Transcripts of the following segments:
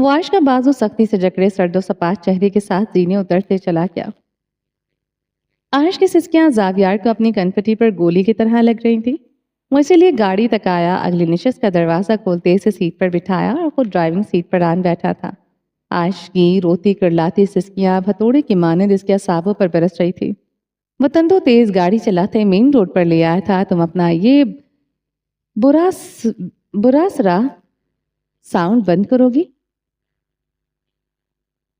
وہ عائش کا بازو سختی سے جکڑے سرد و سپاٹ چہرے کے ساتھ زینے اترتے چلا گیا۔ عائش کی سسکیاں زاویار کو اپنی کنپٹی پر گولی کی طرح لگ رہی تھی۔ وہ اسی لیے گاڑی تک آیا، اگلی نشست کا دروازہ کھولتے اسے سیٹ پر بٹھایا اور خود ڈرائیونگ سیٹ پر آن بیٹھا تھا۔ عائش کی روتی کرلاتی سسکیاں بھتوڑے کی مانند اس کے اعصابوں پر برس رہی تھی۔ وہ تندو تیز گاڑی چلاتے مین روڈ پر لے آیا تھا۔ تم اپنا یہ برا سرا ساؤنڈ بند کرو گی؟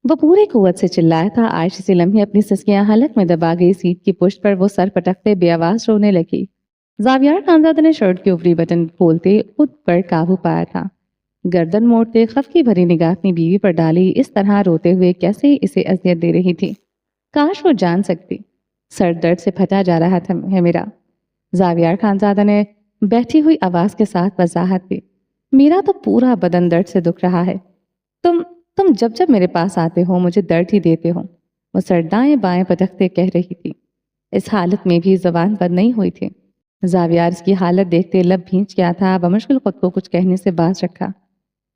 وہ پوری قوت سے چلایا تھا۔ عائش اسی لمحے اپنی سسکیاں حلق میں دبا گئی۔ سیٹ کی پشت پر وہ سر پٹکتے بے آواز رونے لگی۔ زاویار خانزادہ نے شرٹ کے اوپری بٹن کھولتے خود پر قابو پایا تھا۔ گردن موڑتے خفگی بھری نگاہ اپنی بیوی پر ڈالی۔ اس طرح روتے ہوئے کیسے اسے اذیت دے رہی تھی، کاش وہ جان سکتی۔ سر درد سے پھٹا جا رہا ہے میرا، زاویار خانزادہ نے بیٹھی ہوئی آواز کے ساتھ وضاحت دی۔ میرا تو پورا بدن درد سے دکھ رہا ہے۔ تم جب جب میرے پاس آتے ہو مجھے درد ہی دیتے ہو، وہ سر دائیں بائیں پٹکتے کہہ رہی تھی۔ اس حالت میں بھی زبان بند نہیں ہوئی تھی۔ زاویار اس کی حالت دیکھتے لب بھینچ گیا تھا۔ بمشکل خود کو کچھ کہنے سے باز رکھا۔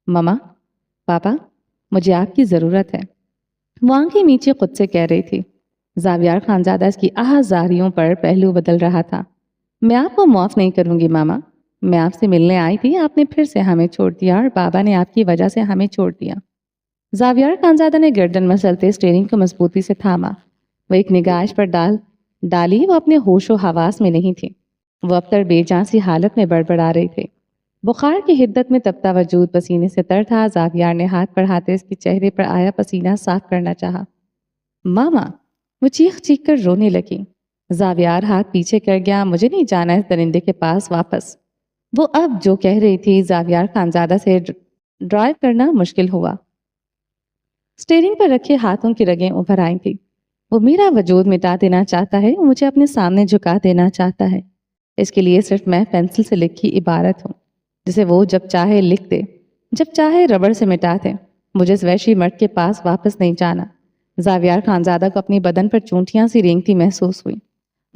ماما، پاپا، مجھے آپ کی ضرورت ہے، وہ آنکھیں میچے خود سے کہہ رہی تھی۔ زاویار خانزادہ اس کی زاریوں پر پہلو بدل رہا تھا۔ میں آپ کو معاف نہیں کروں گی ماما، میں آپ سے ملنے آئی تھی، آپ نے پھر سے ہمیں چھوڑ دیا اور بابا نے آپ کی وجہ سے ہمیں چھوڑ دیا۔ زاویار خانزادہ نے گردن مسلتے اسٹیئرنگ کو مضبوطی سے تھاما۔ وہ ایک نگاہ پر ڈالی۔ وہ اپنے ہوش و حواس میں نہیں تھی۔ وہ اب تک بے جان سی حالت میں بڑبڑا رہی تھی۔ بخار کی حدت میں تپتا وجود پسینے سے تر تھا۔ زاویار نے ہاتھ بڑھاتے اس کے چہرے پر آیا پسینہ صاف کرنا چاہا۔ ماما، وہ چیخ چیخ کر رونے لگی۔ زاویار ہاتھ پیچھے کر گیا۔ مجھے نہیں جانا اس درندے کے پاس واپس۔ وہ اب جو کہہ رہی تھی زاویار خانزادہ سے ڈرائیو کرنا مشکل ہوا۔ اسٹیئرنگ پر رکھے ہاتھوں کی رگیں ابھر آئی تھی۔ وہ میرا وجود مٹا دینا چاہتا ہے، وہ مجھے اپنے سامنے جھکا دینا چاہتا ہے۔ اس کے لیے صرف میں پینسل سے لکھی عبارت ہوں جسے وہ جب چاہے لکھ دے، جب چاہے ربڑ سے مٹا دے۔ مجھے اس وحشی مرد کے پاس واپس نہیں جانا۔ زاویار خانزادہ کو اپنی بدن پر چونٹیاں سی رینگتی محسوس ہوئی۔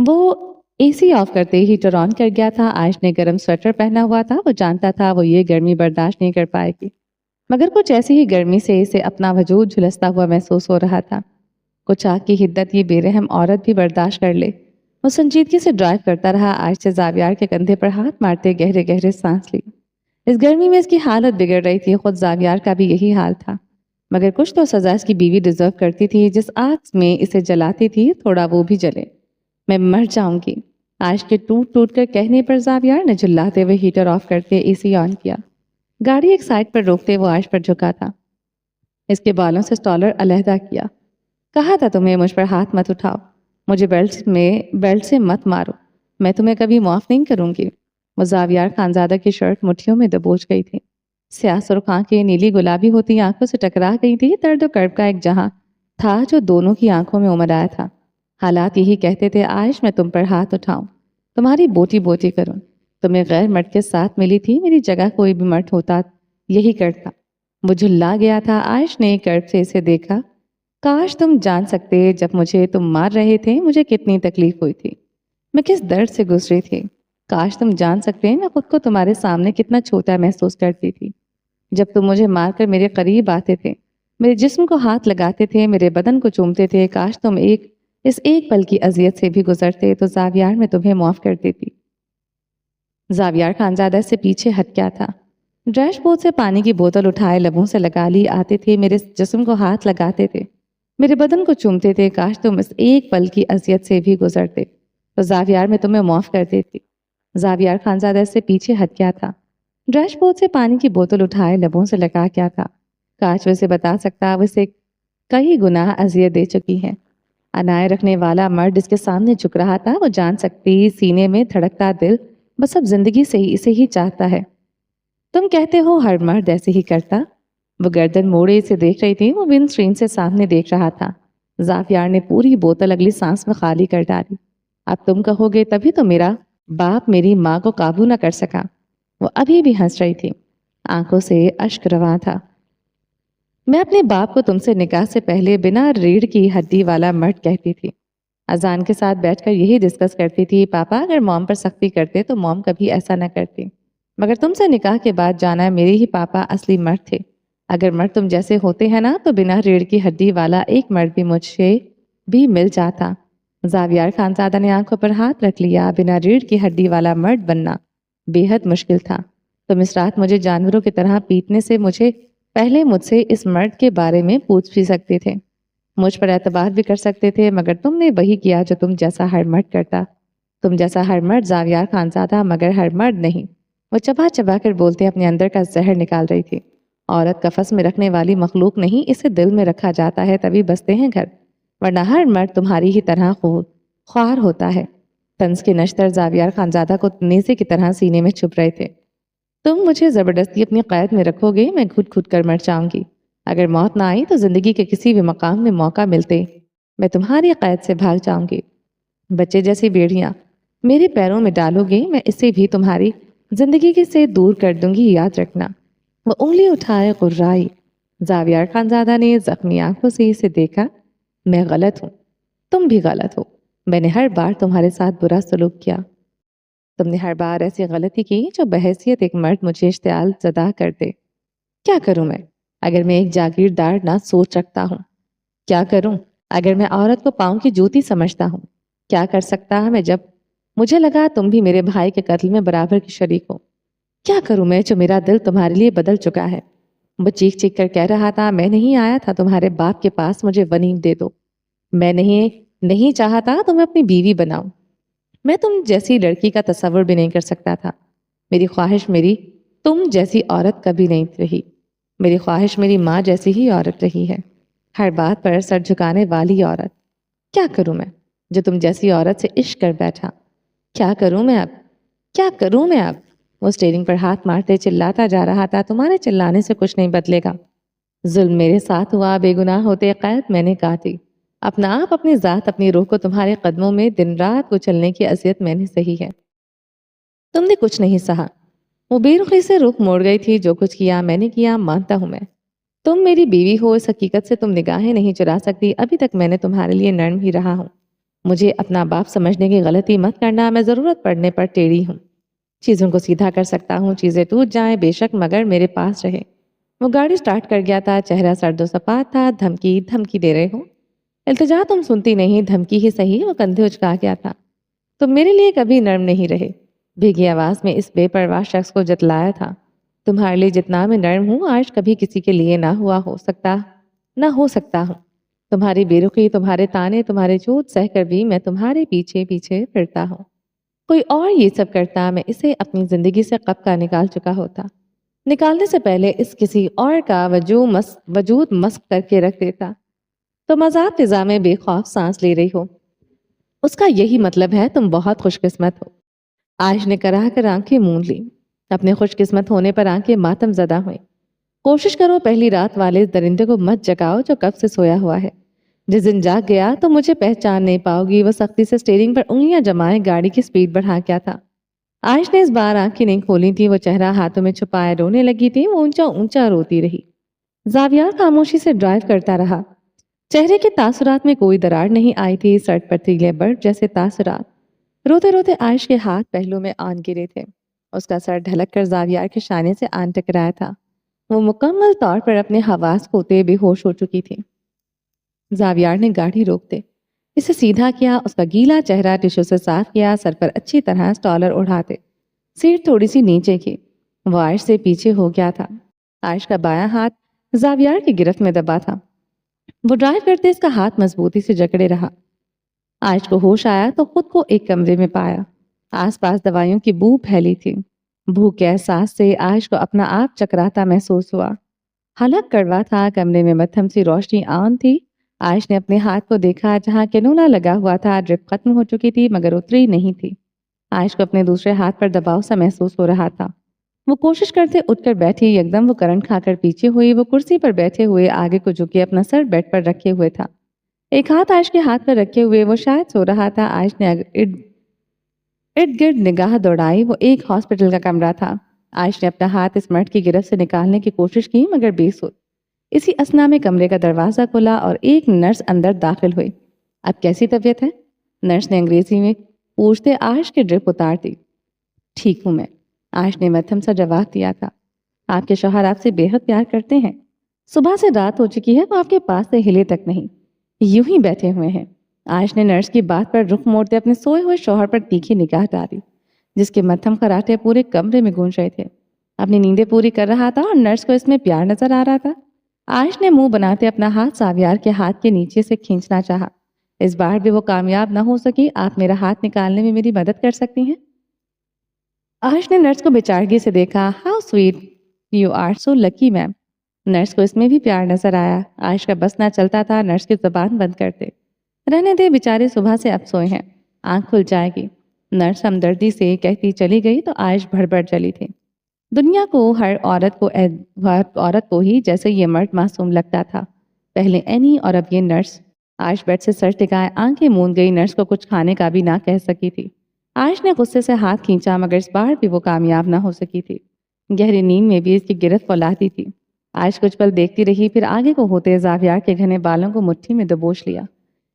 وہ اے سی آف کرتے ہیٹر آن کر گیا تھا۔ عائش نے گرم سویٹر پہنا ہوا تھا۔ وہ جانتا تھا وہ یہ گرمی برداشت نہیں کر پائے گی، مگر کچھ ایسی ہی گرمی سے اسے اپنا وجود جھلستا ہوا محسوس ہو رہا تھا۔ کچھ آگ کی حدت یہ بے رحم عورت بھی برداشت کر لے۔ وہ سنجیدگی سے ڈرائیو کرتا رہا۔ عائش سے زاویار کے کندھے پر ہاتھ مارتے گہرے گہرے سانس لی۔ اس گرمی میں اس کی حالت بگڑ رہی تھی۔ خود زاویار کا بھی یہی حال تھا، مگر کچھ تو سزا اس کی بیوی ڈیزرو کرتی تھی۔ جس آگ میں اسے جلاتی تھی تھوڑا وہ بھی جلے۔ میں مر جاؤں گی، عائش کے ٹوٹ ٹوٹ کر کہنے پر زاویار نے جلاتے ہوئے ہیٹر آف کرتے اے سی آن کیا۔ گاڑی ایک سائڈ پر روکتے وہ عائش پر جھکا تھا۔ اس کے بالوں سے سٹالر علیحدہ کیا۔ کہا تھا تمہیں مجھ پر ہاتھ مت اٹھاؤ، مجھے بیلٹ سے مت مارو، میں تمہیں کبھی معاف نہیں کروں گی۔ وہ زاویار خانزادہ کی شرٹ مٹھیوں میں دبوچ گئی تھی۔ سیاہ سرخ آنکھیں نیلی گلابی ہوتی آنکھوں سے ٹکرا گئی تھی۔ درد و کرب کا ایک جہاں تھا جو دونوں کی آنکھوں میں امر آیا تھا۔ حالات یہی کہتے تھے، عائش میں تم پر ہاتھ اٹھاؤں، تمہاری بوٹی بوٹی کروں۔ تمہیں غیر مرد کے ساتھ ملی تھی، میری جگہ کوئی بھی مرد ہوتا یہی کرتا۔ وہ جھلا گیا تھا۔ عائش نے کرب سے اسے دیکھا۔ کاش تم جان سکتے جب مجھے تم مار رہے تھے مجھے کتنی تکلیف ہوئی تھی، میں کس درد سے گزری تھی۔ کاش تم جان سکتے میں خود کو تمہارے سامنے کتنا چھوٹا محسوس کرتی تھی جب تم مجھے مار کر میرے قریب آتے تھے، میرے جسم کو ہاتھ لگاتے تھے، میرے بدن کو چومتے تھے۔ کاش تم اس ایک پل کی اذیت سے بھی گزرتے تو زاویار میں تمہیں معاف کر دیتی۔ زاویار خانزادہ سے پیچھے ہٹ گیا تھا۔ ڈریش بورڈ سے پانی کی بوتل اٹھائے لبوں سے لگا لی آتے تھے، میرے جسم کو ہاتھ لگاتے تھے، میرے بدن کو چومتے تھے۔ کاش تم اس ایک پل کی اذیت سے بھی گزرتے تو زاویار میں تمہیں معاف کر دیتی۔ زاویار خانزادہ سے پیچھے ہٹ گیا تھا۔ ڈریش بورڈ سے پانی کی بوتل اٹھائے لبوں سے لگا کیا تھا۔ کاش وہ اسے بتا سکتا، وہ اسے کئی گناہ اذیت دے چکی ہے۔ انائے رکھنے والا مرد اس کے سامنے جھک رہا تھا۔ وہ جان سکتی سینے میں دھڑکتا دل بس اب زندگی سے ہی اسے ہی چاہتا ہے۔ تم کہتے ہو ہر مرد ایسے ہی کرتا؟ وہ گردن موڑے اسے دیکھ رہی تھی۔ وہ ونڈ اسکرین سے سامنے دیکھ رہا تھا۔ زاویار نے پوری بوتل اگلی سانس میں خالی کر ڈالی۔ اب تم کہو گے تبھی تو میرا باپ میری ماں کو قابو نہ کر سکا۔ وہ ابھی بھی ہنس رہی تھی، آنکھوں سے اشک رواں تھا۔ میں اپنے باپ کو تم سے نکاح سے پہلے بنا ریڑھ کی ہڈی والا مرد کہتی تھی۔ اذان کے ساتھ بیٹھ کر یہی ڈسکس کرتی تھی، پاپا اگر موم پر سختی کرتے تو موم کبھی ایسا نہ کرتی، مگر تم سے نکاح کے بعد جانا میرے ہی پاپا اصلی مرد تھے۔ اگر مرد تم جیسے ہوتے ہیں نا تو بنا ریڑھ کی ہڈی والا ایک مرد بھی مجھ سے بھی مل جاتا۔ زاویار خانزادہ نے آنکھوں پر ہاتھ رکھ لیا۔ بنا ریڑھ کی ہڈی والا مرد بننا بے حد مشکل تھا۔ تم اس رات مجھے جانوروں کی طرح پیٹنے سے پہلے مجھ سے اس مرد کے بارے میں پوچھ بھی سکتے تھے، مجھ پر اعتبار بھی کر سکتے تھے، مگر تم نے وہی کیا جو تم جیسا ہر مرد کرتا۔ تم جیسا ہر مرد زاویار خانزادہ، مگر ہر مرد نہیں۔ وہ چبا چبا کر بولتے اپنے اندر کا زہر نکال رہی تھی۔ عورت قفس میں رکھنے والی مخلوق نہیں، اسے دل میں رکھا جاتا ہے تبھی بستے ہیں گھر، ورنہ ہر مرد تمہاری ہی طرح خوار ہوتا ہے۔ طنز کے نشتر زاویار خانزادہ کو نیزے کی طرح سینے میں چھپ رہے تھے۔ تم مجھے زبردستی اپنی قید میں رکھو گے، میں گھٹ گھٹ کر مر جاؤں گی۔ اگر موت نہ آئی تو زندگی کے کسی بھی مقام میں موقع ملتے میں تمہاری قید سے بھاگ جاؤں گی۔ بچے جیسی بیڑیاں میرے پیروں میں ڈالو گے، میں اسے بھی تمہاری زندگی کے سے دور کر دوں گی، یاد رکھنا۔ وہ انگلی اٹھائے غرائی۔ زاویار خانزادہ نے زخمی آنکھوں سے اسے دیکھا۔ میں غلط ہوں، تم بھی غلط ہو۔ میں نے ہر بار تمہارے ساتھ برا سلوک کیا۔ تم نے ہر بار ایسی غلطی کی جو بحیثیت ایک مرد مجھے اشتعال زدہ کر دے۔ کیا کروں میں اگر میں ایک جاگیردار نہ سوچ رکھتا ہوں؟ کیا کروں اگر میں عورت کو پاؤں کی جوتی سمجھتا ہوں؟ کیا کر سکتا میں جب مجھے لگا تم بھی میرے بھائی کے قتل میں برابر کی شریک ہو؟ کیا کروں میں جو میرا دل تمہارے لیے بدل چکا ہے؟ وہ چیخ چیخ کر کہہ رہا تھا، میں نہیں آیا تھا تمہارے باپ کے پاس مجھے ونیم دے دو، میں نہیں چاہتا تمہیں اپنی بیوی بناؤں، میں تم جیسی لڑکی کا تصور بھی نہیں کر سکتا تھا۔ میری خواہش تم جیسی عورت کبھی نہیں رہی، میری خواہش میری ماں جیسی ہی عورت رہی ہے، ہر بات پر سر جھکانے والی عورت۔ کیا کروں میں جو تم جیسی عورت سے عشق کر بیٹھا؟ کیا کروں میں اب؟ وہ اسٹیئرنگ پر ہاتھ مارتے چلاتا جا رہا تھا، تمہارے چلانے سے کچھ نہیں بدلے گا۔ ظلم میرے ساتھ ہوا، بے گناہ ہوتے قید میں نے کاٹی، اپنا آپ، اپنی ذات، اپنی روح کو تمہارے قدموں میں دن رات کچلنے کی اذیت میں نے سہی ہے۔ تم نے کچھ نہیں سہا۔ وہ بے رخی سے رخ موڑ گئی تھی۔ جو کچھ کیا میں نے کیا، مانتا ہوں میں۔ تم میری بیوی ہو، اس حقیقت سے تم نگاہیں نہیں چرا سکتی۔ ابھی تک میں نے تمہارے لیے نرم ہی رہا ہوں۔ مجھے اپنا باپ سمجھنے کی غلطی مت کرنا، میں ضرورت پڑنے پر ٹیڑھی ہوں، چیزوں کو سیدھا کر سکتا ہوں، چیزیں ٹوٹ جائیں بے شک مگر میرے پاس رہے۔ وہ گاڑی سٹارٹ کر گیا تھا، چہرہ سرد و سپاٹ تھا۔ دھمکی دے رہے ہو؟ التجا تم سنتی نہیں، دھمکی ہی صحیح۔ وہ کندھے اچکا گیا تھا۔ تم میرے لیے کبھی نرم نہیں رہے، بھیگی آواز میں اس بے پرواہ شخص کو جتلایا تھا۔ تمہارے لیے جتنا میں نرم ہوں آج کبھی کسی کے لیے نہ ہو سکتا ہوں۔ تمہاری بے رخی، تمہارے تانے، تمہارے چوٹ سہ کر بھی میں تمہارے پیچھے پیچھے پھرتا ہوں۔ کوئی اور یہ سب کرتا، میں اسے اپنی زندگی سے کب کا نکال چکا ہوتا، نکالنے سے پہلے اس کسی اور کا وجود مسخ کر کے رکھ دیتا۔ تم آزاد فضا میں بے خوف سانس لے رہی ہو، اس کا یہی مطلب ہے تم بہت خوش قسمت ہو۔ عائش نے کراہ کر آنکھیں موند لی۔ اپنے خوش قسمت ہونے پر آنکھیں ماتم زدہ ہوئیں۔ کوشش کرو پہلی رات والے اس درندے کو مت جگاؤ جو کب سے سویا ہوا ہے۔ جس دن جاگ گیا تو مجھے پہچان نہیں پاؤ گی۔ وہ سختی سے اسٹیئرنگ پر انگلیاں جمائے گاڑی کی سپیڈ بڑھا کیا تھا۔ عائش نے اس بار آنکھیں نہیں کھولی تھی، وہ چہرہ ہاتھوں میں چھپائے رونے لگی تھی۔ وہ اونچا اونچا روتی رہی۔ زاویار خاموشی سے ڈرائیو کرتا رہا۔ چہرے کے تاثرات میں کوئی درار نہیں آئی تھی، سرٹ پر تیلے برف جیسے تاثرات۔ روتے روتے عائش کے ہاتھ پہلو میں آن گرے تھے۔ اس کا سر ڈھلک کر زاویار کے شانے سے آن ٹکرایا تھا۔ وہ مکمل طور پر اپنے حواس کھوتے بے ہوش ہو چکی تھی۔ زاویار نے گاڑی روک دے، اسے سیدھا کیا، اس کا گیلا چہرہ ٹشو سے صاف کیا، سر پر اچھی طرح سٹالر اڑھاتے، سیٹ تھوڑی سی نیچے کی۔ وہ عائش سے پیچھے ہو گیا تھا۔ عائش کا بایاں ہاتھ زاویار کی گرفت میں دبا تھا۔ وہ ڈرائیو کرتے اس کا ہاتھ مضبوطی سے جکڑے رہا۔ عائش کو ہوش آیا تو خود کو ایک کمرے میں پایا۔ آس پاس دوائیوں کی بو پھیلی تھی۔ بو کے احساس سے عائش کو اپنا آپ چکراتا محسوس ہوا۔ حلق کڑوا تھا، کمرے میں مدھم سی روشنی آن تھی۔ عائش نے اپنے ہاتھ کو دیکھا، جہاں کینولا لگا ہوا تھا ڈرپ ختم ہو چکی تھی مگر اتری نہیں تھی۔ عائش کو اپنے دوسرے ہاتھ پر دباؤ سا محسوس ہو رہا تھا۔ وہ کوشش کرتے اٹھ کر بیٹھی، یکدم وہ کرنٹ کھا کر پیچھے ہوئی۔ وہ کرسی پر بیٹھے ہوئے آگے کو جھکے اپنا سر بیڈ پر رکھے ہوئے تھا، ایک ہاتھ عائش کے ہاتھ پر رکھے ہوئے وہ شاید سو رہا تھا۔ عائش نے ارد گرد نگاہ دوڑائی، وہ ایک ہاسپٹل کا کمرہ تھا۔ عائش نے اپنا ہاتھ اس مرد کی گرفت سے نکالنے کی کوشش کی مگر بے سود۔ اسی اثنا میں کمرے کا دروازہ کھلا اور ایک نرس اندر داخل ہوئی۔ اب کیسی طبیعت ہے؟ نرس نے انگریزی میں پوچھتے عائش کی ڈرپ اتار دی۔ ٹھیک ہوں میں، عائش نے مدھم سا جواب دیا تھا۔ آپ کے شوہر آپ سے بے حد پیار کرتے ہیں؟ صبح سے رات ہو چکی ہے، وہ آپ کے پاس سے ہلے تک نہیں، یوں ہی بیٹھے ہوئے ہیں۔ عائش نے نرس کی بات پر رخ موڑتے اپنے سوئے ہوئے شوہر پر تیکھی نگاہ ڈالی، جس کے مدھم خراٹے پورے کمرے میں گونج رہے تھے۔ اپنی نیندیں پوری کر رہا تھا اور نرس کو اس میں پیار نظر آ رہا تھا۔ عائش نے منہ بناتے اپنا ہاتھ ساویار کے ہاتھ کے نیچے سے کھینچنا چاہا۔ اس بار بھی وہ کامیاب نہ ہو سکی۔ آپ میرا ہاتھ نکالنے میں میری مدد کر سکتی ہیں؟ عائش نے نرس کو بےچارگی سے دیکھا۔ How sweet, you are so lucky ma'am. Nurse کو اس میں بھی پیار نظر آیا۔ عائش کا بس نہ چلتا تھا نرس کی زبان بند کرتے۔ رہنے دے، بیچارے صبح سے اب سوئے ہیں، آنکھ کھل جائے گی، نرس ہمدردی سے کہتی چلی گئی تو عائش بھڑبڑ چلی تھی۔ دنیا کو ہر عورت کو ہی جیسے یہ مرد معصوم لگتا تھا، پہلے اینی اور اب یہ نرس۔ عائش بیڈ سے سر ٹکائے آنکھیں موند گئی، نرس کو کچھ کھانے کا بھی نہ کہہ سکی تھی۔ عائش نے غصے سے ہاتھ کھینچا مگر اس بار بھی وہ کامیاب نہ ہو سکی تھی۔ گہری نیند میں بھی اس کی گرفت فولاتی تھی۔ عائش کچھ پل دیکھتی رہی، پھر آگے کو ہوتے زاویار کے گھنے بالوں کو مٹھی میں دبوچ لیا۔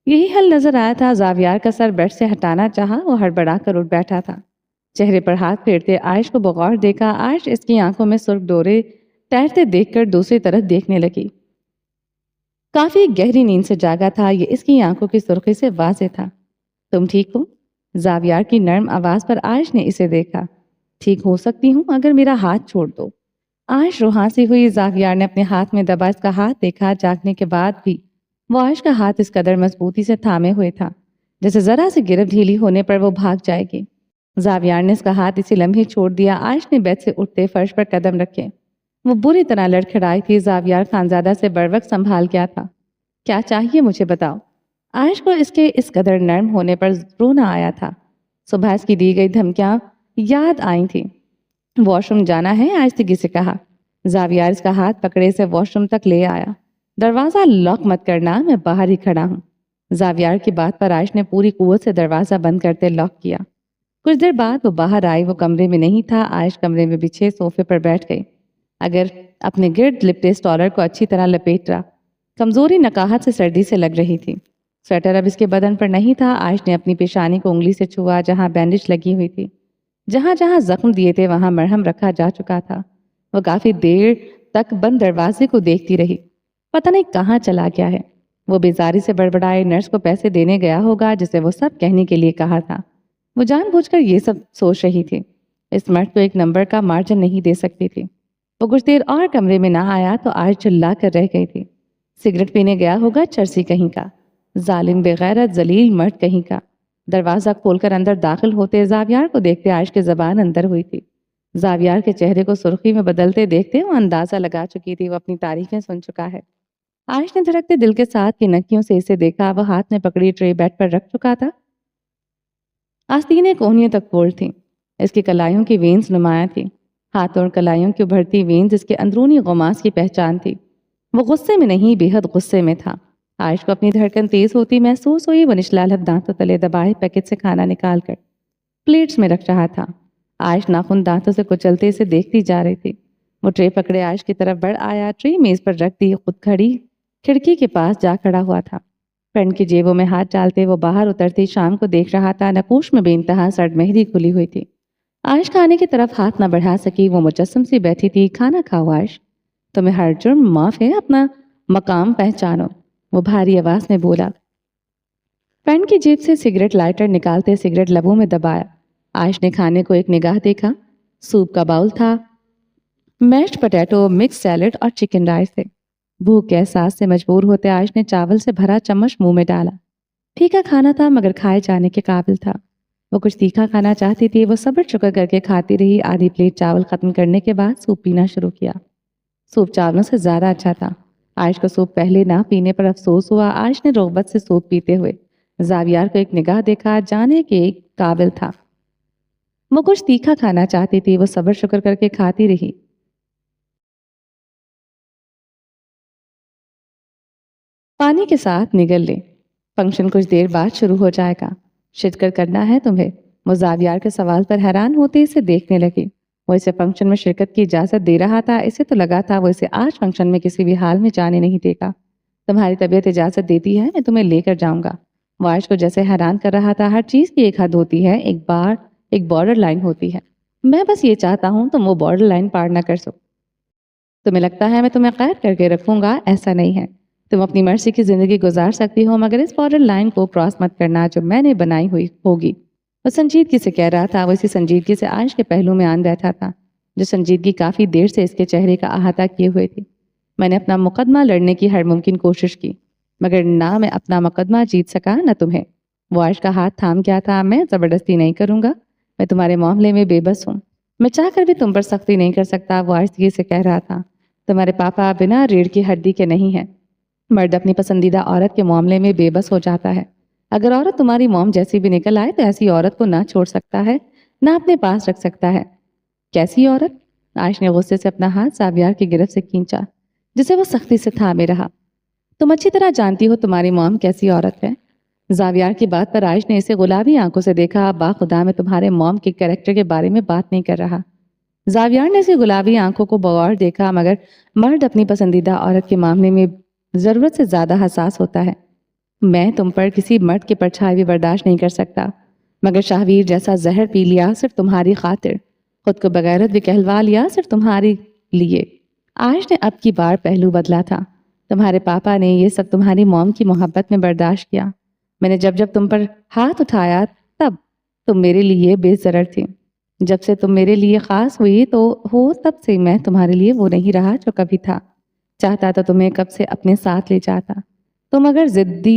یہی حل نظر آیا تھا۔ زاویار کا سر بیڈ سے ہٹانا چاہا، وہ ہڑبڑا کر اٹھ بیٹھا تھا۔ چہرے پر ہاتھ پھیرتے عائش کو بغور دیکھا۔ عائش اس کی آنکھوں میں سرخ ڈورے تیرتے دیکھ کر دوسری طرف دیکھنے لگی۔ کافی گہری نیند سے جاگا تھا، یہ اس کی آنکھوں کی سرخی سے واضح تھا۔ تم ٹھیک ہو؟ زاویار کی نرم آواز پر عائش نے اسے دیکھا۔ ٹھیک ہو سکتی ہوں اگر میرا ہاتھ چھوڑ دو۔ عائش روحانسی ہوئی۔ زاویار نے اپنے ہاتھ میں دبا اس کا ہاتھ دیکھا۔ جاگنے کے بعد بھی وہ عائش کا ہاتھ اس قدر مضبوطی سے تھامے ہوئے تھا جیسے ذرا سی گرفت ڈھیلی ہونے پر وہ بھاگ جائے گی۔ زاویار نے اس کا ہاتھ اسی لمحے چھوڑ دیا۔ عائش نے بیڈ سے اٹھتے فرش پر قدم رکھے۔ وہ بری طرح لڑکھڑائی تھی۔ زاویار خانزادہ سے بروقت سنبھال گیا تھا۔ کیا چاہیے مجھے بتاؤ؟ عائش کو اس کے اس قدر نرم ہونے پر رونا آیا تھا۔ صبح اس کی دی گئی دھمکیاں یاد آئی تھی۔ واش روم جانا ہے، آہستگی سے کہا۔ زاویار اس کا ہاتھ پکڑے سے واش روم تک لے آیا۔ دروازہ لاک مت کرنا، میں باہر ہی کھڑا ہوں۔ زاویار کی بات پر عائش نے پوری قوت سے دروازہ بند کرتے لاک کیا۔ کچھ دیر بعد وہ باہر آئی۔ وہ کمرے میں نہیں تھا۔ عائش کمرے میں بچھے صوفے پر بیٹھ گئی، اگر اپنے گرد لپٹے اسٹالر کو اچھی طرح لپیٹ رہا۔ کمزوری نکاہت سے سردی سے لگ رہی تھی۔ سویٹر اب اس کے بدن پر نہیں تھا۔ عائش نے اپنی پیشانی کو انگلی سے چھوا جہاں بینڈیج لگی ہوئی تھی۔ جہاں جہاں زخم دیے تھے وہاں مرہم رکھا جا چکا تھا۔ وہ کافی دیر تک بند دروازے کو دیکھتی رہی۔ پتہ نہیں کہاں چلا گیا ہے۔ وہ بیزاری سے بڑبڑائے، نرس کو پیسے دینے گیا ہوگا جسے وہ سب کہنے کے لیے کہا تھا۔ وہ جان بوجھ کر یہ سب سوچ رہی تھی۔ اس مرد کو ایک نمبر کا مارجن نہیں دے سکتی تھی۔ وہ کچھ دیر اور کمرے میں نہ آیا تو عائش چلا کر رہ گئی تھی۔ سگریٹ پینے گیا ہوگا، چرسی کہیں کا، ظالم بغیرت ذلیل مرد کہیں کا۔ دروازہ کھول کر اندر داخل ہوتے زاویار کو دیکھتے عائش کی زبان اندر ہوئی تھی۔ زاویار کے چہرے کو سرخی میں بدلتے دیکھتے وہ اندازہ لگا چکی تھی وہ اپنی تعریفیں سن چکا ہے۔ عائش نے دھڑکتے دل کے ساتھ کی نکیوں سے اسے دیکھا۔ وہ ہاتھ میں پکڑی ٹرے بیڈ پر رکھ چکا تھا۔ آستینیں کوہنیوں تک فولڈ تھیں۔ اس کی کلائیوں کی وینز نمایاں تھی۔ ہاتھ اور کلائیوں کی ابھرتی وینز اس کے اندرونی غماس کی پہچان تھی۔ وہ غصے میں نہیں، بے حد غصے میں تھا۔ عائش کو اپنی دھڑکن تیز ہوتی محسوس ہوئی۔ وہ نچلالب دانتوں تلے دبائے پیکٹ سے کھانا نکال کر پلیٹس میں رکھ رہا تھا۔ عائش ناخن دانتوں سے کچلتے اسے دیکھتی جا رہی تھی۔ وہ ٹرے پکڑے عائش کی طرف بڑھ آیا، ٹرے میز پر رکھ دی، خود کھڑکی کے پاس جا کھڑا ہوا تھا۔ پینٹ کی جیبوں میں ہاتھ ڈالتے وہ باہر اترتی شام کو دیکھ رہا تھا۔ نقوش میں بے انتہا سرد مہندی کھلی ہوئی تھی۔ عائش کھانے کی طرف ہاتھ نہ بڑھا سکی۔ وہ مجسم سی بیٹھی تھی۔ کھانا کھاؤ عائش، تمہیں ہر جرم معاف ہے، اپنا مقام پہچانو، وہ بھاری آواز میں بولا۔ پینٹ کی جیب سے سگریٹ لائٹر نکالتے سگریٹ لبوں میں دبایا۔ عائش نے کھانے کو ایک نگاہ دیکھا۔ سوپ کا باؤل تھا، میشڈ پوٹیٹو، مکس سیلڈ اور چکن رائس تھے۔ بھوک کے احساس سے مجبور ہوتے عائش نے چاول سے بھرا چمچ منہ میں ڈالا۔ پھیکا کھانا تھا مگر کھائے جانے کے قابل تھا۔ وہ کچھ تیکھا کھانا چاہتی تھی۔ وہ صبر شکر کر کے کھاتی رہی۔ آدھی پلیٹ چاول ختم کرنے کے بعد سوپ پینا شروع کیا۔ سوپ چاولوں سے زیادہ اچھا تھا۔ عائش کو سوپ پہلے نہ پینے پر افسوس ہوا۔ عائش نے رغبت سے سوپ پیتے ہوئے زاویار کو ایک نگاہ دیکھا، جانے کے قابل تھا۔ وہ کچھ تیکھا کھانا چاہتی تھی۔ وہ صبر شکر کر کے کھاتی رہی۔ پانی کے ساتھ نگل لے، فنکشن کچھ دیر بعد شروع ہو جائے گا، شرکت کرنا ہے تمہیں؟ وہ زاویار کے سوال پر حیران ہوتے اسے دیکھنے لگی۔ وہ اسے فنکشن میں شرکت کی اجازت دے رہا تھا۔ اسے تو لگا تھا وہ اسے آج فنکشن میں کسی بھی حال میں جانے نہیں دے گا۔ تمہاری طبیعت اجازت دیتی ہے، میں تمہیں لے کر جاؤں گا۔ وہ عائش کو جیسے حیران کر رہا تھا۔ ہر چیز کی ایک حد ہوتی ہے، ایک بارڈر لائن ہوتی ہے۔ میں بس یہ چاہتا ہوں تم وہ بارڈر لائن پار نہ کر سکو۔ تمہیں لگتا ہے میں تمہیں قید کر کے رکھوں گا؟ ایسا نہیں ہے۔ تم اپنی مرضی کی زندگی گزار سکتی ہو، مگر اس بارڈر لائن کو کراس مت کرنا جو میں نے بنائی ہوئی ہوگی۔ وہ سنجیدگی سے کہہ رہا تھا، وہ اسی سنجیدگی سے عائش کے پہلو میں آن بیٹھا تھا، جو سنجیدگی کافی دیر سے اس کے چہرے کا احاطہ کیے ہوئے تھی۔ میں نے اپنا مقدمہ لڑنے کی ہر ممکن کوشش کی، مگر نہ میں اپنا مقدمہ جیت سکا نہ تمہیں۔ وہ عائش کا ہاتھ تھام گیا تھا۔ میں زبردستی نہیں کروں گا، میں تمہارے معاملے میں بے بس ہوں، میں چاہ کر بھی تم پر سختی نہیں کر سکتا، وہ آہستگی سے کہہ رہا تھا۔ تمہارے پاپا بنا ریڑھ کی ہڈی کے نہیں ہیں۔ مرد اپنی پسندیدہ عورت کے معاملے میں بے بس ہو جاتا ہے۔ اگر عورت تمہاری موم جیسی بھی نکل آئے تو ایسی عورت کو نہ چھوڑ سکتا ہے، نہ اپنے پاس رکھ سکتا ہے۔ کیسی عورت؟ عائش نے غصے سے اپنا ہاتھ زاویار کی گرفت سے کھینچا، جسے وہ سختی سے تھامے رہا۔ تم اچھی طرح جانتی ہو تمہاری موم کیسی عورت ہے۔ زاویار کی بات پر عائش نے اسے گلابی آنکھوں سے دیکھا۔ باخدا میں تمہارے موم کے کریکٹر کے بارے میں بات نہیں کر رہا۔ زاویار نے اسے گلابی آنکھوں کو بغور دیکھا، مگر مرد اپنی پسندیدہ عورت کے معاملے میں ضرورت سے زیادہ حساس ہوتا ہے۔ میں تم پر کسی مرد کی پرچھائی بھی برداشت نہیں کر سکتا، مگر شاہویر جیسا زہر پی لیا صرف تمہاری خاطر، خود کو بغیرت بھی کہلوا لیا صرف تمہاری لیے۔ عائش نے اب کی بار پہلو بدلا تھا۔ تمہارے پاپا نے یہ سب تمہاری موم کی محبت میں برداشت کیا۔ میں نے جب تم پر ہاتھ اٹھایا تب تم میرے لیے بے ضرر تھی۔ جب سے تم میرے لیے خاص ہوئی تب سے میں تمہارے لیے وہ نہیں رہا جو کبھی تھا۔ چاہتا تو تمہیں کب سے اپنے ساتھ لے جاتا۔ تم اگر ضد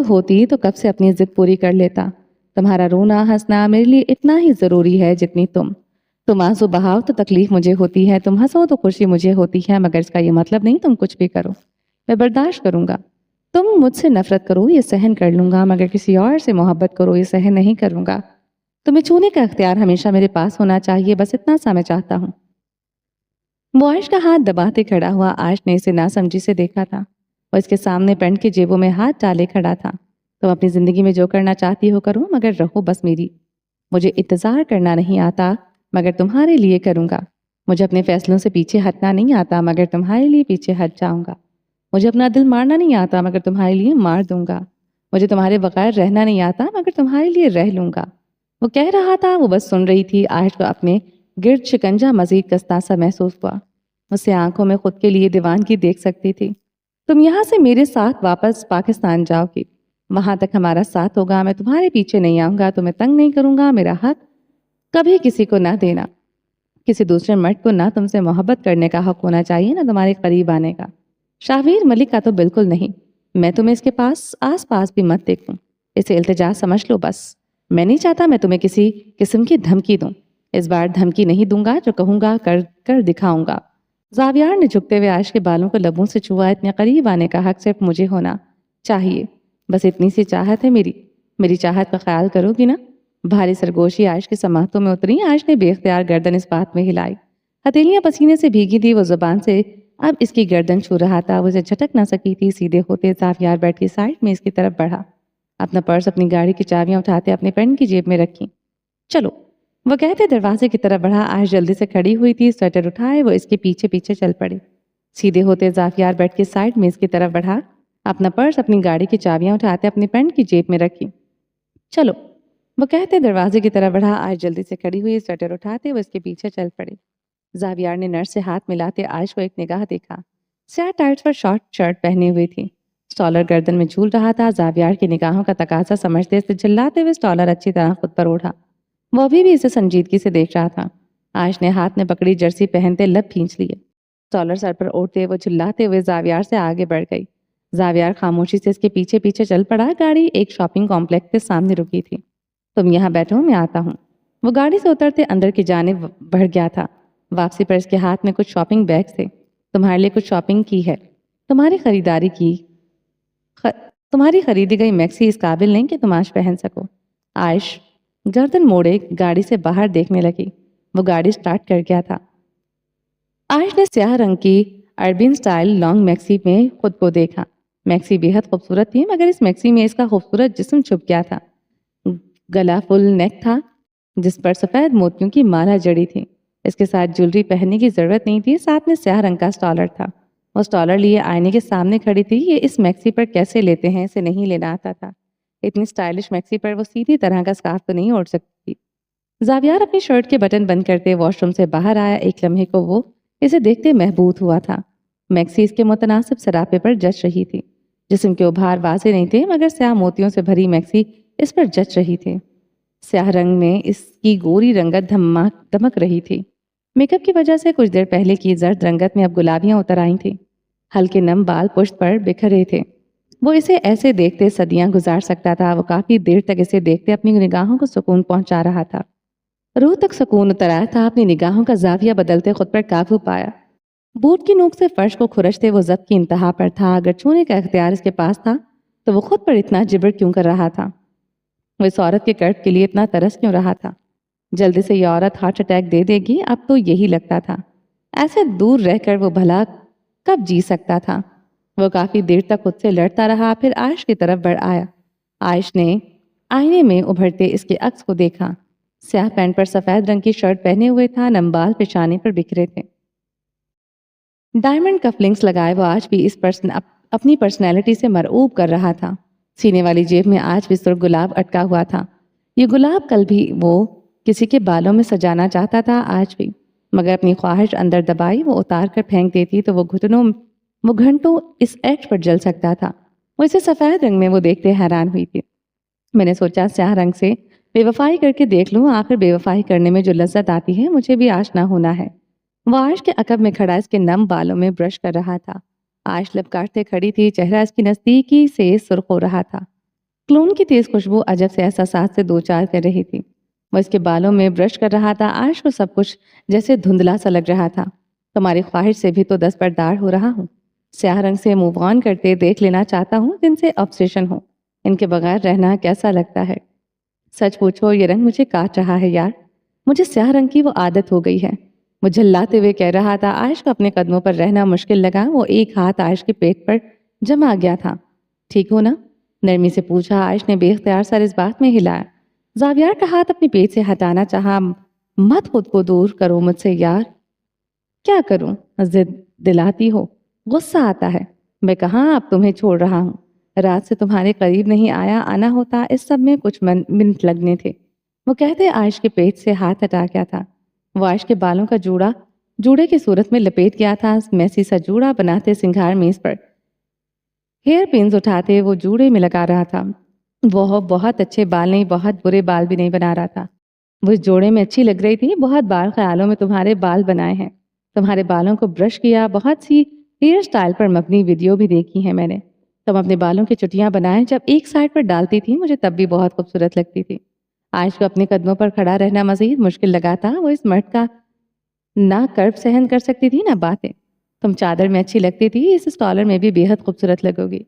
ہوتی تو کب سے اپنی ضد پوری کر لیتا۔ تمہارا رونا ہنسنا میرے لیے اتنا ہی ضروری ہے جتنی تم آنسو بہاؤ تو تکلیف مجھے ہوتی ہے، تم ہنسو تو خوشی مجھے ہوتی ہے، مگر اس کا یہ مطلب نہیں تم کچھ بھی کرو میں برداشت کروں گا۔ تم مجھ سے نفرت کرو یہ سہن کر لوں گا، مگر کسی اور سے محبت کرو یہ سہن نہیں کروں گا۔ تمہیں چھونے کا اختیار ہمیشہ میرے پاس ہونا چاہیے، بس اتنا سا میں چاہتا ہوں۔ وہ عائش کا ہاتھ دباتے کھڑا ہوا۔ عائش نے اسے ناسمجھی سے دیکھا تھا۔ وہ اس کے سامنے پینٹ کی جیبوں میں ہاتھ ڈالے کھڑا تھا۔ تم اپنی زندگی میں جو کرنا چاہتی ہو کرو، مگر رہو بس میری۔ مجھے انتظار کرنا نہیں آتا، مگر تمہارے لیے کروں گا۔ مجھے اپنے فیصلوں سے پیچھے ہٹنا نہیں آتا، مگر تمہارے لیے پیچھے ہٹ جاؤں گا۔ مجھے اپنا دل مارنا نہیں آتا، مگر تمہارے لیے مار دوں گا۔ مجھے تمہارے بغیر رہنا نہیں آتا، مگر تمہارے لیے رہ لوں گا۔ وہ کہہ رہا تھا، وہ بس سن رہی تھی۔ عائش کو اپنے گرد شکنجہ مزید کستا سا محسوس ہوا۔ اسے آنکھوں میں خود کے لیے دیوانگی دیکھ سکتی تھی۔ تم یہاں سے میرے ساتھ واپس پاکستان جاؤ گی، وہاں تک ہمارا ساتھ ہوگا، میں تمہارے پیچھے نہیں آؤں گا، تمہیں تنگ نہیں کروں گا۔ میرا حق کبھی کسی کو نہ دینا، کسی دوسرے مرد کو نہ تم سے محبت کرنے کا حق ہونا چاہیے، نہ تمہارے قریب آنے کا۔ شاہویر ملک کا تو بالکل نہیں۔ میں تمہیں اس کے آس پاس بھی مت دیکھوں۔ اسے التجا سمجھ لو بس۔ میں نہیں چاہتا میں تمہیں کسی قسم کی دھمکی دوں۔ اس بار دھمکی نہیں دوں گا، جو کہوں گا کر دکھاؤں گا۔ زاویار نے جھکتے ہوئے عائش کے بالوں کو لبوں سے چھوا۔ اتنے قریب آنے کا حق صرف مجھے ہونا چاہیے، بس اتنی سی چاہت ہے میری چاہت کا خیال کرو گی نا؟ بھاری سرگوشی عائش کے سماعتوں میں اتری۔ عائش نے بے اختیار گردن اس بات میں ہلائی۔ ہتھیلیاں پسینے سے بھیگی تھی، وہ زبان سے اب اس کی گردن چھو رہا تھا۔ وہ اسے جھٹک نہ سکی تھی۔ سیدھے ہوتے زاویار بیٹھ کے سائڈ میں اس کی طرف بڑھا، اپنا پرس اپنی گاڑی کی چابیاں اٹھاتے اپنے پینٹ کی جیب میں رکھی۔ چلو، وہ کہتے دروازے کی طرف بڑھا۔ عائش جلدی سے کھڑی ہوئی تھی، سویٹر اٹھائے وہ اس کے پیچھے پیچھے چل پڑے۔ سیدھے ہوتے زاویار بیٹھ کے سائڈ میں اس کی طرف بڑھا، اپنا پرس اپنی گاڑی کی چابیاں اٹھاتے اپنے پینٹ کی جیب میں رکھی۔ چلو، وہ کہتے دروازے کی طرف بڑھا۔ عائش جلدی سے کھڑی ہوئی، سویٹر اٹھاتے وہ اس کے پیچھے چل پڑے۔ زاویار نے نرس سے ہاتھ ملاتے عائش کو ایک نگاہ دیکھا۔ سیاہ ٹائٹس پر شارٹ شرٹ پہنی ہوئی تھی، سٹالر گردن میں جھول رہا تھا۔ زاویار کی نگاہوں کا تقاضا سمجھتے اسے جھلاتے ہوئے سٹالر اچھی طرح خود پر اوڑھا۔ وہ ابھی بھی اسے سنجیدگی سے دیکھ رہا تھا۔ عائش نے ہاتھ میں پکڑی جرسی پہنتے لب کھینچ لیے۔ سٹالر سر پر اوڑھتے وہ چلاتے ہوئے زاویار سے آگے بڑھ گئی۔ زاویار خاموشی سے اس کے پیچھے پیچھے چل پڑا۔ گاڑی ایک شاپنگ کمپلیکس کے سامنے رکی تھی۔ تم یہاں بیٹھو، میں آتا ہوں۔ وہ گاڑی سے اترتے اندر کی جانب بڑھ گیا تھا۔ واپسی پر اس کے ہاتھ میں کچھ شاپنگ بیگز تھے۔ تمہارے لیے کچھ شاپنگ کی ہے، تمہاری خریدی گئی میکسی اس قابل نہیں کہ تم آج پہن سکو۔ عائش گردن موڑے گاڑی سے باہر دیکھنے لگی۔ وہ گاڑی سٹارٹ کر گیا تھا۔ عائش نے سیاہ رنگ کی اربن سٹائل لانگ میکسی میں خود کو دیکھا۔ میکسی بے حد خوبصورت تھی، مگر اس میکسی میں اس کا خوبصورت جسم چھپ گیا تھا۔ گلا فل نیک تھا، جس پر سفید موتیوں کی مالا جڑی تھی۔ اس کے ساتھ جولری پہننے کی ضرورت نہیں تھی۔ ساتھ میں سیاہ رنگ کا سٹالر تھا۔ وہ سٹالر لیے آئینے کے سامنے کھڑی تھی۔ یہ اس میکسی پر کیسے لیتے ہیں، اسے نہیں لینا آتا تھا۔ اتنی سٹائلش میکسی پر وہ سیدھی طرح کا سکارف تو نہیں اوڑھ سکتی۔ زاویار اپنی شرٹ کے بٹن بند کرتے واش روم سے باہر آیا۔ ایک لمحے کو وہ اسے دیکھتے محبوط ہوا تھا۔ میکسی اس کے متناسب سراپے پر جچ رہی تھی۔ جسم کے ابھار واضح نہیں تھے مگر سیاہ موتیوں سے بھری میکسی اس پر جچ رہی تھی۔ سیاہ رنگ میں اس کی گوری رنگت دمک رہی تھی۔ میک اپ کی وجہ سے کچھ دیر پہلے کی زرد رنگت میں اب گلابیاں اتر آئی تھیں۔ ہلکے نم بال پشت پر بکھرے تھے۔ وہ اسے ایسے دیکھتے صدیاں گزار سکتا تھا۔ وہ کافی دیر تک اسے دیکھتے اپنی نگاہوں کو سکون پہنچا رہا تھا۔ روح تک سکون اتر آیا تھا۔ اپنی نگاہوں کا زاویہ بدلتے خود پر قابو پایا۔ بوٹ کی نوک سے فرش کو کھرچتے وہ ضبط کی انتہا پر تھا۔ اگر چھونے کا اختیار اس کے پاس تھا تو وہ خود پر اتنا جبر کیوں کر رہا تھا؟ وہ اس عورت کے قرب کے لیے اتنا ترس کیوں رہا تھا؟ جلدی سے یہ عورت ہارٹ اٹیک دے دے گی، اب تو یہی لگتا تھا۔ ایسے دور رہ کر وہ بھلا کب جی سکتا تھا؟ وہ کافی دیر تک خود سے لڑتا رہا، پھر عائش کی طرف بڑھ آیا۔ عائش نے آئینے میں ابھرتے اس کے عکس کو دیکھا۔ سیاہ پینٹ پر سفید رنگ کی شرٹ پہنے ہوئے تھا، نمبال پیشانی پر بکھرے تھے۔ ڈائمنڈ کفلنگز لگائے وہ آج بھی اپنی پرسنالٹی سے مرعوب کر رہا تھا۔ سینے والی جیب میں آج بھی سرخ گلاب اٹکا ہوا تھا۔ یہ گلاب کل بھی وہ کسی کے بالوں میں سجانا چاہتا تھا، آج بھی، مگر اپنی خواہش اندر دبائی وہ اتار کر پھینک دیتی تو وہ گھنٹوں اس ایکٹ پر جل سکتا تھا۔ وہ اسے سفید رنگ میں وہ دیکھتے حیران ہوئی تھی۔ میں نے سوچا سیاہ رنگ سے بے وفائی کر کے دیکھ لوں، آخر بے وفائی کرنے میں جو لذت آتی ہے مجھے بھی آشنا ہونا ہے۔ وہ عائش کے عقب میں کھڑا اس کے نم بالوں میں برش کر رہا تھا۔ عائش لب کاٹتے کھڑی تھی، چہرہ اس کی نزدیکی سے سرخ ہو رہا تھا۔ کلون کی تیز خوشبو عجب سے احساسات سے دوچار کر رہی تھی۔ وہ اس کے بالوں میں برش کر رہا تھا۔ عائش کو سب کچھ جیسے دھندلا سا لگ رہا تھا۔ تمہاری خواہش سے بھی تو دستبردار ہو رہا ہوں۔ سیاہ رنگ سے موو آن کرتے دیکھ لینا چاہتا ہوں جن سے آبسیشن ہو۔ ان کے بغیر رہنا کیسا لگتا ہے؟ سچ پوچھو یہ رنگ مجھے کاٹ رہا ہے یار۔ مجھے سیاہ رنگ کی وہ عادت ہو گئی ہے۔ وہ جھلاتے ہوئے کہہ رہا تھا۔ عائش کو اپنے قدموں پر رہنا مشکل لگا۔ وہ ایک ہاتھ عائش کے پیٹ پر جمع گیا تھا۔ ٹھیک ہو نا؟ نرمی سے پوچھا۔ عائش نے بے اختیار سر اس بات میں ہلایا۔ زاویار کا ہاتھ اپنی پیٹ سے ہٹانا چاہا۔ مت خود کو دور کرو مجھ سے یار۔ کیا کروں؟ ضد دلاتی ہو، غصہ آتا ہے۔ میں کہاں اب تمہیں چھوڑ رہا ہوں۔ رات سے تمہارے قریب نہیں آیا، آنا ہوتا اس سب میں کچھ منٹ لگنے تھے۔ وہ کہتے عائش کے پیٹ سے ہاتھ ہٹا گیا تھا۔ وہ عائش کے بالوں کا جوڑے کی صورت میں لپیٹ گیا تھا۔ میسی سا جوڑا بناتے سنگھار میز پر ہیئر پنز اٹھاتے وہ جوڑے میں لگا رہا تھا۔ وہ بہت اچھے بال نہیں، بہت برے بال بھی نہیں بنا رہا تھا۔ وہ اس جوڑے میں اچھی لگ رہی تھی۔ بہت بار خیالوں میں تمہارے بال بنائے ہیں، تمہارے بالوں کو برش کیا، بہت سی ہیئر سٹائل پر مبنی ویڈیو بھی دیکھی ہے میں نے۔ تم اپنے بالوں کی چٹیاں بنائیں جب ایک سائڈ پر ڈالتی تھی مجھے تب بھی بہت خوبصورت لگتی تھی۔ عائش کو اپنے قدموں پر کھڑا رہنا مزید مشکل لگا تھا۔ وہ اس مرد کا نہ کرب سہن کر سکتی تھی نہ باتیں۔ تم چادر میں اچھی لگتی تھی، اس اسٹالر میں بھی بے حد خوبصورت لگو گی۔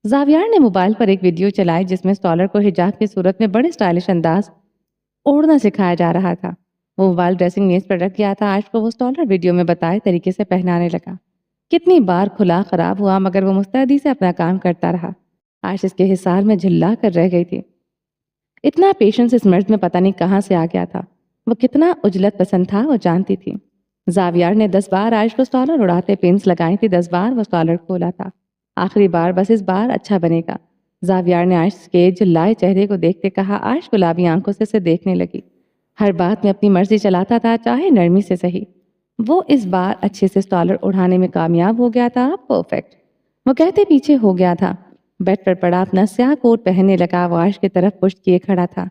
زاویار نے موبائل پر ایک ویڈیو چلائی جس میں اسٹالر کو حجاب کی صورت میں بڑے سٹائلش انداز اوڑھنا سکھایا جا رہا تھا۔ وہ موبائل ڈریسنگ میز پر رکھ گیا تھا۔ عائش کو وہ اسٹالر ویڈیو میں بتائے طریقے سے پہنانے لگا۔ کتنی بار کھلا خراب ہوا مگر وہ مستعدی سے اپنا کام کرتا رہا۔ عائش اس کے حصار میں جھلا کر رہ گئی تھی۔ اتنا پیشنس اس مرد میں پتہ نہیں کہاں سے آ گیا تھا۔ وہ کتنا عجلت پسند تھا وہ جانتی تھی۔ زاویار نے 10 بار عائش کو اسٹالر اڑاتے پنس لگائی تھی، 10 بار وہ اسٹالر کھولا تھا۔ آخری بار بس اس بار اچھا بنے گا۔ زاویار نے عائش کے جھلائے چہرے کو دیکھتے کہا۔ عائش گلابی آنکھوں سے اسے دیکھنے لگی۔ ہر بات میں اپنی مرضی چلاتا تھا، چاہے نرمی سے صحیح۔ وہ اس بار اچھے سے اسٹالر اڑانے میں کامیاب ہو گیا تھا۔ پرفیکٹ، وہ کہتے پیچھے ہو گیا تھا۔ بیڈ پر پڑا اپنا سیاہ کوٹ پہننے لگا۔ وہ عائش کی طرف پشت کیے کھڑا تھا۔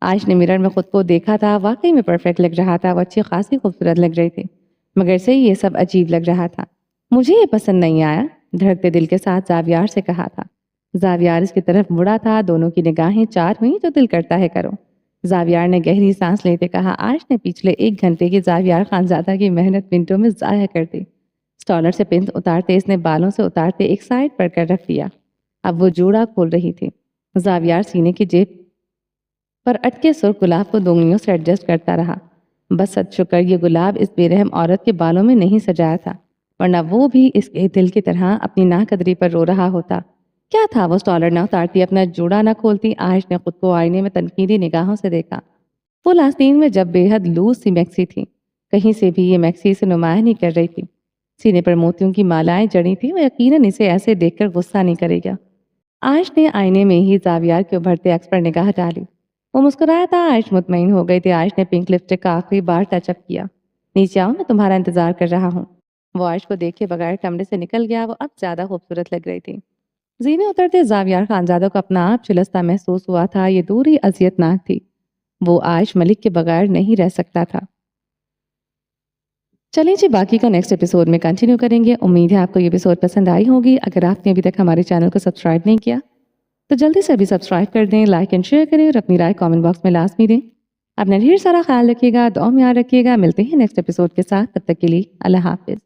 عائش نے مرر میں خود کو دیکھا تھا، واقعی میں پرفیکٹ لگ رہا تھا۔ وہ اچھی خاصی خوبصورت لگ رہی تھی مگر سے یہ سب عجیب لگ رہا تھا۔ مجھے یہ پسند نہیں آیا، دھڑکتے دل کے ساتھ زاویار سے کہا تھا۔ زاویار اس کی طرف مڑا تھا، دونوں کی نگاہیں چار ہوئیں۔ جو دل کرتا ہے کرو، زاویار نے گہری سانس لیتے کہا۔ عائش نے پچھلے 1 گھنٹے کی زاویار خانزادہ کی محنت منٹوں میں ضائع کر دی۔ اسٹالر سے پنس اتارتے اس نے بالوں سے اتارتے ایک سائڈ پر کر رکھ دیا۔ اب وہ جوڑا کھول رہی تھی۔ زاویار سینے کی جیب پر اٹکے سرخ گلاب کو 2 انگلیوں سے ایڈجسٹ کرتا رہا۔ بس صد شکر یہ گلاب اس بے رحم عورت کے بالوں میں نہیں سجایا تھا، ورنہ وہ بھی اس کے دل کی طرح اپنی ناقدری پر رو رہا ہوتا۔ کیا تھا وہ اسٹالر نہ اتارتی، اپنا جوڑا نہ کھولتی؟ عائش نے خود کو آئینے میں تنقیدی نگاہوں سے دیکھا۔ فل آستین میں جب بے حد لوز سی میکسی تھی، کہیں سے بھی یہ میکسی اسے نمایاں نہیں کر رہی تھی۔ سینے پر موتیوں کی مالائیں جڑی تھیں۔ وہ یقیناً اسے ایسے دیکھ کر غصہ نہیں کرے گا۔ عائش نے آئینے میں ہی زاویار کے ابھرتے عکس پر نگاہ ڈالی۔ وہ مسکرایا تھا۔ عائش مطمئن ہو گئی تھی۔ عائش نے پنک لپسٹک کا آخری بار ٹچ اپ کیا۔ نیچے آؤ، میں تمہارا انتظار کر رہا ہوں۔ وہ عائش کو دیکھ کے بغیر کمرے سے نکل گیا. وہ اب زیادہ خوبصورت لگ رہی تھی. زینے اترتے زاویار خانزادہ کو اپنا آپ چلستا محسوس ہوا تھا. یہ دوری اذیت ناک تھی. وہ عائش ملک کے بغیر نہیں رہ سکتا تھا. چلیں جی باقی کا نیکسٹ ایپیسوڈ میں کنٹینیو کریں گے. امید ہے آپ کو یہ ایپیسوڈ پسند آئی ہوگی. اگر آپ نے ابھی تک ہمارے چینل کو سبسکرائب نہیں کیا تو جلدی سے ابھی سبسکرائب کر دیں, لائک اینڈ شیئر کریں اور اپنی رائے کامنٹ باکس میں لازمی دیں. اپنا ڈھیر سارا خیال رکھیے گا, دعا میں یاد رکھیے گا. ملتے ہیں نیکسٹ ایپیسوڈ کے ساتھ. تب تک کے لیے اللہ حافظ.